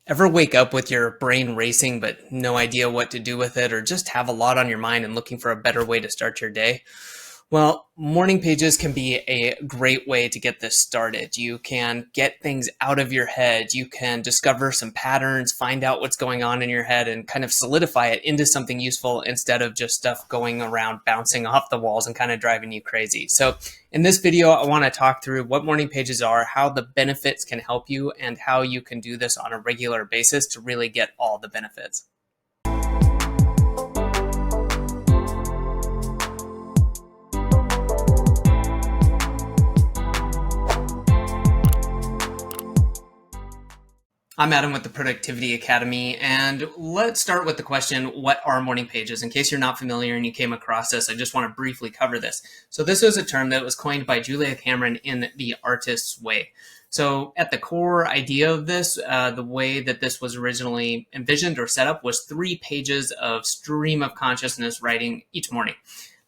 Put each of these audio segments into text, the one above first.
Ever wake up with your brain racing but no idea what to do with it, or just have a lot on your mind and looking for a better way to start your day? Well, morning pages can be a great way to get this started. You can get things out of your head. You can discover some patterns, find out what's going on in your head, and kind of solidify it into something useful instead of just stuff going around bouncing off the walls and kind of driving you crazy. So, in this video, I want to talk through what morning pages are, how the benefits can help you, and how you can do this on a regular basis to really get all the benefits. I'm Adam with the Productivity Academy, and let's start with the question, what are morning pages? In case you're not familiar and you came across this, I just want to briefly cover this. So this was a term that was coined by Julia Cameron in The Artist's Way. So at the core idea of this, the way that this was originally envisioned or set up was 3 pages of stream of consciousness writing each morning.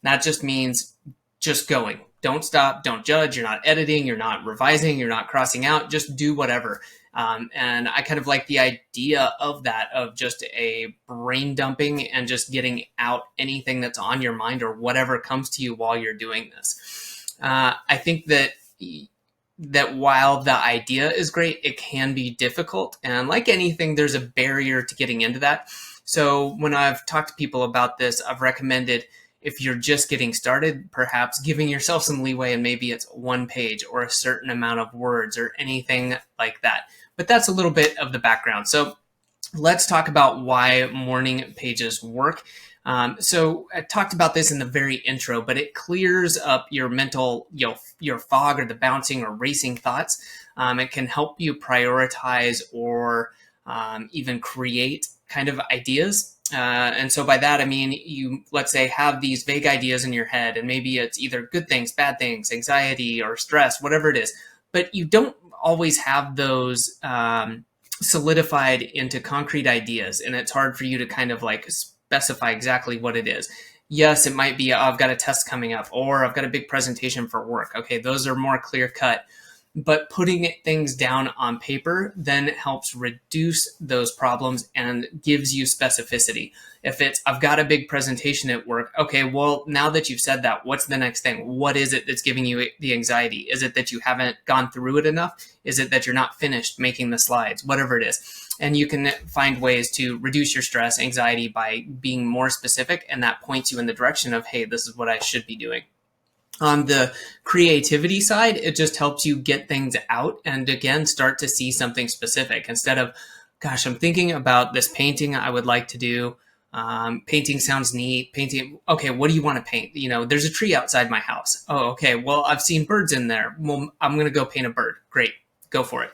That just means just going. Don't stop, don't judge, you're not editing, you're not revising, you're not crossing out, just do whatever. And I kind of like the idea of that, of just a brain dumping and just getting out anything that's on your mind or whatever comes to you while you're doing this. I think that while the idea is great, it can be difficult. And like anything, there's a barrier to getting into that. So when I've talked to people about this, I've recommended, if you're just getting started, perhaps giving yourself some leeway, and maybe it's 1 page or a certain amount of words or anything like that. But that's a little bit of the background. So let's talk about why morning pages work. So I talked about this in the very intro, but it clears up your mental, your fog or the bouncing or racing thoughts. It can help you prioritize or even create kind of ideas. And so by that, I mean, you, let's say, have these vague ideas in your head, and maybe it's either good things, bad things, anxiety or stress, whatever it is, but you don't always have those solidified into concrete ideas. And it's hard for you to kind of like specify exactly what it is. Yes, it might be, oh, I've got a test coming up, or I've got a big presentation for work. Okay, those are more clear cut. But putting things down on paper then helps reduce those problems and gives you specificity. If it's, I've got a big presentation at work, okay, well, now that you've said that, what's the next thing? What is it that's giving you the anxiety? Is it that you haven't gone through it enough? Is it that you're not finished making the slides? Whatever it is. And you can find ways to reduce your stress, anxiety by being more specific, and that points you in the direction of, hey, this is what I should be doing. On the creativity side, it just helps you get things out and, again, start to see something specific instead of, gosh, I'm thinking about this painting I would like to do. Painting sounds neat. Painting, okay, what do you want to paint? You know, there's a tree outside my house. Oh, okay, well, I've seen birds in there. Well, I'm going to go paint a bird. Great, go for it.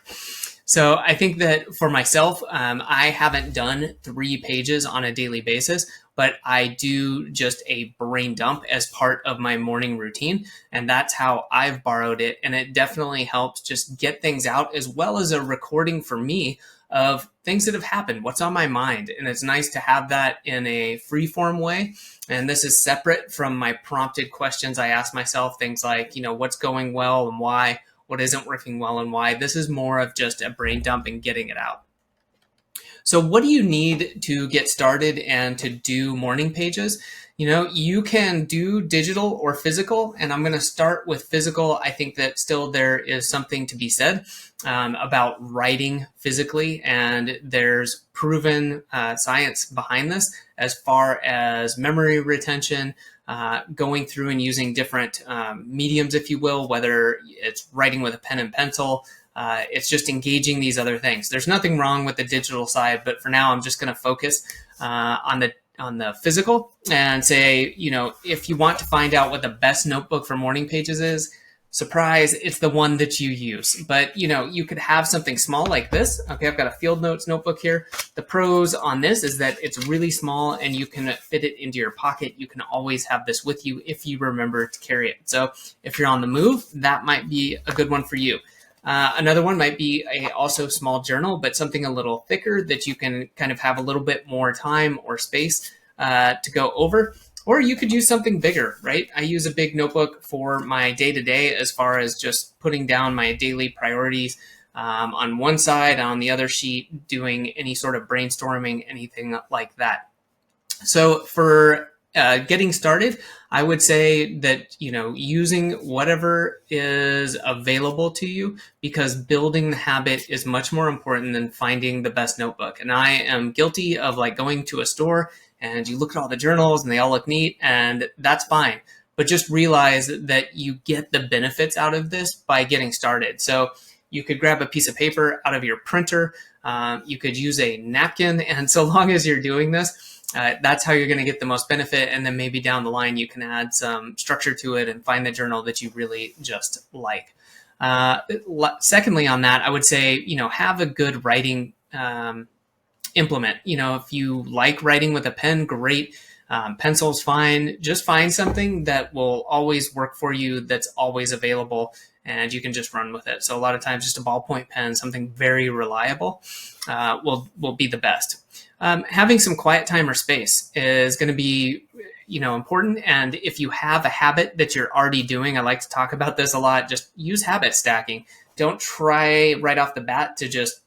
So I think that for myself, I haven't done 3 pages on a daily basis, but I do just a brain dump as part of my morning routine. And that's how I've borrowed it. And it definitely helps just get things out, as well as a recording for me of things that have happened, what's on my mind. And it's nice to have that in a free form way. And this is separate from my prompted questions I ask myself, things like, what's going well and why, what isn't working well and why. This is more of just a brain dump and getting it out. So what do you need to get started and to do morning pages? You can do digital or physical, and I'm going to start with physical. I think that still there is something to be said about writing physically, and there's proven science behind this as far as memory retention, going through and using different mediums, if you will, whether it's writing with a pen and pencil. It's just engaging these other things. There's nothing wrong with the digital side, but for now, I'm just going to focus on the physical and say, if you want to find out what the best notebook for morning pages is, surprise, it's the one that you use. But, you could have something small like this. Okay, I've got a field notes notebook here. The pros on this is that it's really small and you can fit it into your pocket. You can always have this with you if you remember to carry it. So if you're on the move, that might be a good one for you. Another one might be a also small journal, but something a little thicker that you can kind of have a little bit more time or space to go over. Or you could use something bigger, right? I use a big notebook for my day-to-day as far as just putting down my daily priorities, on one side, on the other sheet, doing any sort of brainstorming, anything like that. So for getting started, I would say that, using whatever is available to you, because building the habit is much more important than finding the best notebook. And I am guilty of like going to a store and you look at all the journals and they all look neat, and that's fine. But just realize that you get the benefits out of this by getting started. So you could grab a piece of paper out of your printer. You could use a napkin. And so long as you're doing this, that's how you're going to get the most benefit. And then maybe down the line, you can add some structure to it and find the journal that you really just like. Secondly, on that, I would say, have a good writing implement. If you like writing with a pen, great. Pencil's fine. Just find something that will always work for you, that's always available, and you can just run with it. So a lot of times just a ballpoint pen, something very reliable, will be the best. Having some quiet time or space is going to be, important. And if you have a habit that you're already doing, I like to talk about this a lot, just use habit stacking. Don't try right off the bat to just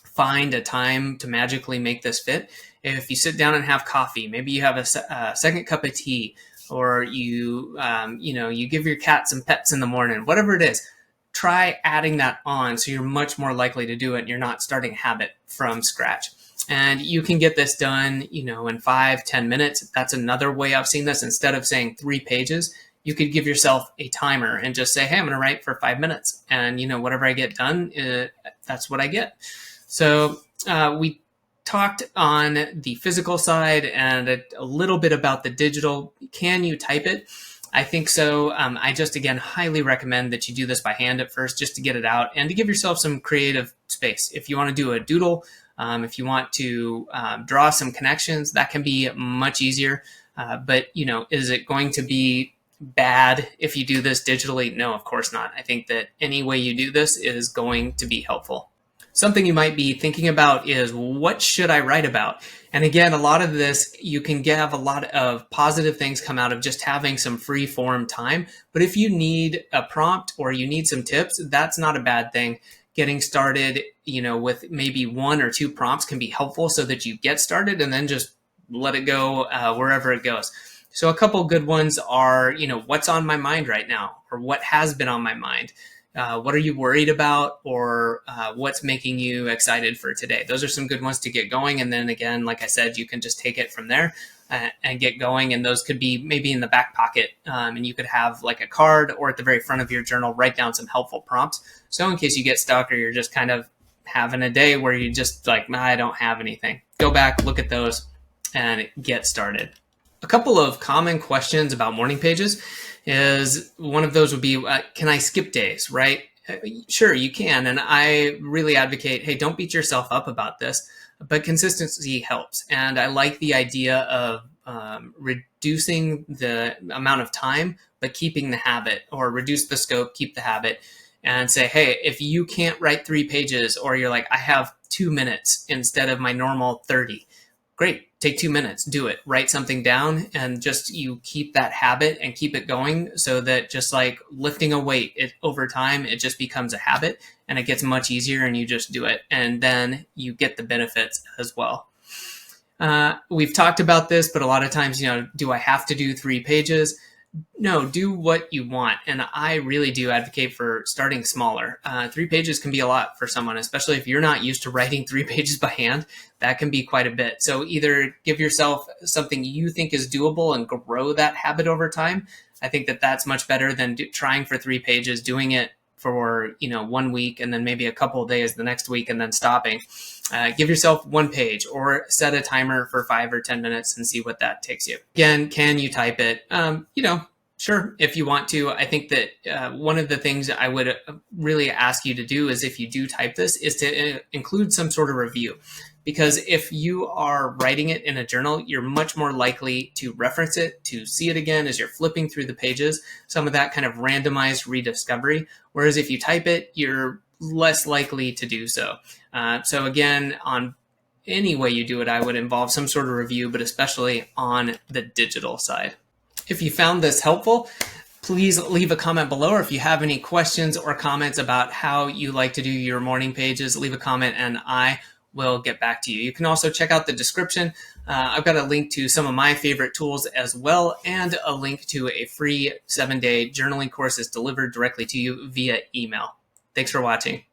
find a time to magically make this fit. If you sit down and have coffee, maybe you have a second cup of tea, or you give your cat some pets in the morning, whatever it is, try adding that on so you're much more likely to do it and you're not starting a habit from scratch. And you can get this done, in 5-10 minutes. That's another way I've seen this. Instead of saying 3 pages, you could give yourself a timer and just say, hey, I'm going to write for 5 minutes. And, whatever I get done, that's what I get. So we talked on the physical side and a little bit about the digital. Can you type it? I think so. I just, again, highly recommend that you do this by hand at first, just to get it out and to give yourself some creative space. If you want to do a doodle, if you want to draw some connections, that can be much easier. But, is it going to be bad if you do this digitally? No, of course not. I think that any way you do this is going to be helpful. Something you might be thinking about is, what should I write about? And again, a lot of this, you can have a lot of positive things come out of just having some free form time. But if you need a prompt or you need some tips, that's not a bad thing. Getting started, with maybe 1 or 2 prompts can be helpful so that you get started and then just let it go wherever it goes. So a couple good ones are, what's on my mind right now, or what has been on my mind. What are you worried about, or what's making you excited for today? Those are some good ones to get going. And then again, like I said, you can just take it from there and get going. And those could be maybe in the back pocket. And you could have like a card, or at the very front of your journal, write down some helpful prompts. So in case you get stuck, or you're just kind of having a day where you just like, I don't have anything, go back, look at those, and get started. A couple of common questions about morning pages is, one of those would be, can I skip days, right? Sure, you can. And I really advocate, hey, don't beat yourself up about this, but consistency helps. And I like the idea of reducing the amount of time, but keeping the habit, or reduce the scope, keep the habit, and say, hey, if you can't write 3 pages, or you're like, I have 2 minutes instead of my normal 30, great. Take 2 minutes, do it, write something down, and just you keep that habit and keep it going, so that just like lifting a weight, over time, it just becomes a habit and it gets much easier, and you just do it. And then you get the benefits as well. We've talked about this, but a lot of times, do I have to do 3 pages? No, do what you want. And I really do advocate for starting smaller. 3 pages can be a lot for someone, especially if you're not used to writing 3 pages by hand. That can be quite a bit. So either give yourself something you think is doable and grow that habit over time. I think that that's much better than trying for 3 pages, doing it for 1 week, and then maybe a couple of days the next week, and then stopping. Give yourself 1 page, or set a timer for 5 or 10 minutes and see what that takes you. Again, can you type it? Sure, if you want to. I think that one of the things I would really ask you to do is, if you do type this, is to include some sort of review. Because if you are writing it in a journal, you're much more likely to reference it, to see it again as you're flipping through the pages, some of that kind of randomized rediscovery. Whereas if you type it, you're less likely to do so. So again, on any way you do it, I would involve some sort of review, but especially on the digital side. If you found this helpful, Please leave a comment below, or if you have any questions or comments about how you like to do your morning pages, leave a comment and I will get back to you. You can also check out the description. I've got a link to some of my favorite tools as well, and a link to a free 7-day journaling course that's delivered directly to you via email. Thanks for watching.